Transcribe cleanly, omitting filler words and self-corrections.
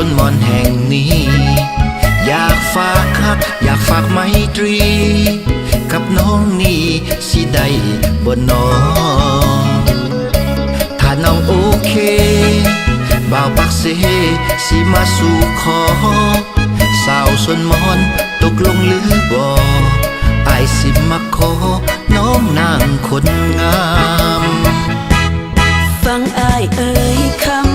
นมอนแห่งนี้อยากฝากคักอยากฝากไมตรีกับน้องนี่สิได้บ่นอถ้าน้องโอเคบ่าวปักเสสิมาสู่ขอสาวสนมอนตกลงหรือบ่อายสิมาขอน้องนางคนงามฟังอายเอ่ยคำ